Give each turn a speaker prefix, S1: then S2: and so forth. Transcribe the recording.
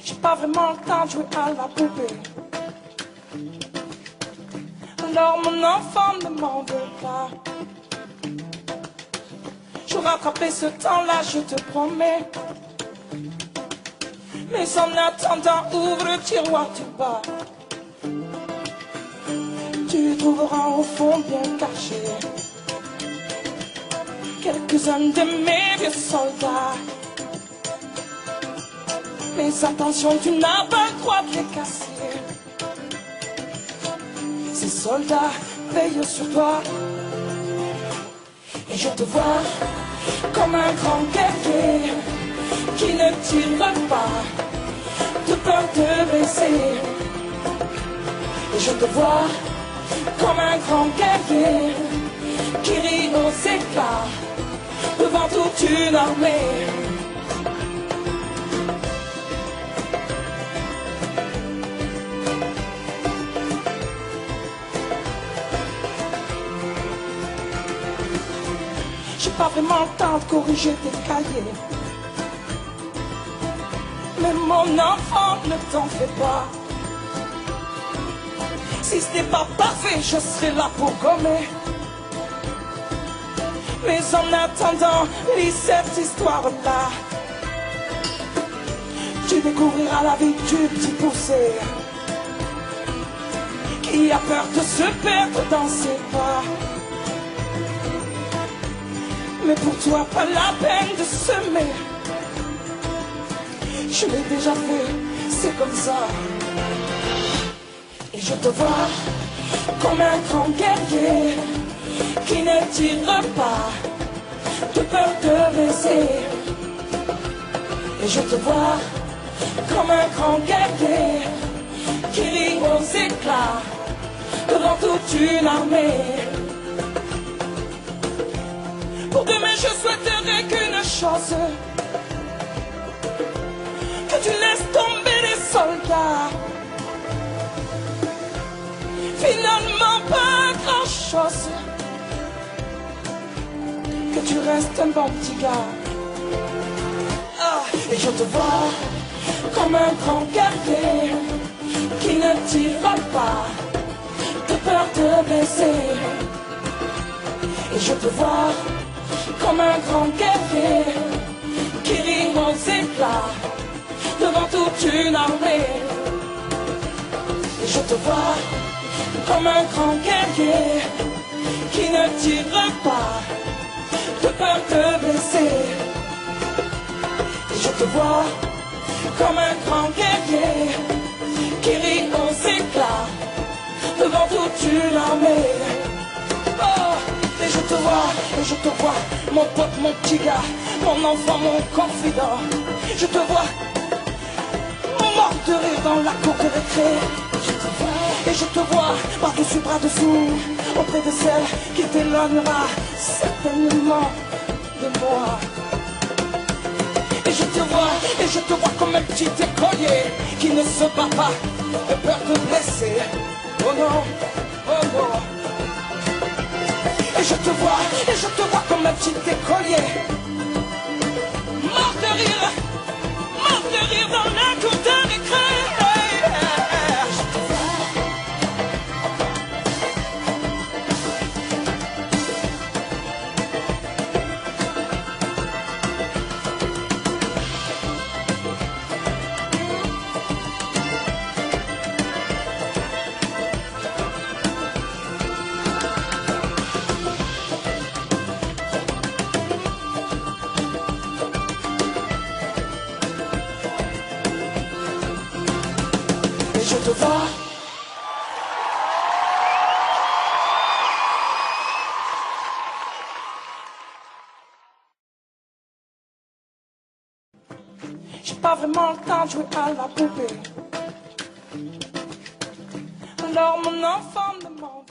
S1: J'ai pas vraiment le temps de jouer à la poupée. Alors mon enfant ne m'en veut pas. Je vais rattraper ce temps-là, je te promets. Mais en attendant, ouvre le tiroir du bas. Tu trouveras au fond bien caché quelques-uns de mes vieux soldats. Mais attention, tu n'as pas le droit de les casser. Ces soldats veillent sur toi. Et je te vois comme un grand guerrier qui ne tire pas de peur de blesser. Et je te vois comme un grand guerrier qui rit aux éclats devant toute une armée. J'ai pas vraiment le temps de corriger tes cahiers. Mais mon enfant, ne t'en fais pas. Si ce n'est pas parfait, je serai là pour gommer. Mais en attendant, lis cette histoire-là. Tu découvriras la vie du petit poussé qui a peur de se perdre dans ses pas. Mais pour toi, pas la peine de semer. Je l'ai déjà fait, c'est comme ça. Et je te vois comme un grand guerrier qui ne tire pas de peur de blesser. Et je te vois comme un grand guerrier qui rit aux éclats devant toute une armée. Pour demain, je souhaiterais qu'une chose, que tu laisses tomber les soldats. Finalement, pas grand-chose, que tu restes un bon petit gars. Et je te vois comme un grand guerrier qui ne tire pas de peur de blesser. Et je te vois comme un grand guerrier qui rit aux éclats devant toute une armée. Et je te vois comme un grand guerrier qui ne tire pas de peur de blesser. Et je te vois comme un grand guerrier qui rit aux éclats devant toute une armée. Et je te vois, mon pote, mon petit gars, mon enfant, mon confident. Je te vois, mort de rire dans la cour de récré. Et je te vois, par-dessus, bras-dessous, auprès de celle qui t'éloignera certainement de moi. Et je te vois comme un petit écolier qui ne se bat pas de peur de blesser. Oh non, oh non. Et je te vois comme un petit écolier, mort de rire dans la cour de récré. Je te vois. J'ai pas vraiment le temps de jouer à la poupée. Alors mon enfant me demande.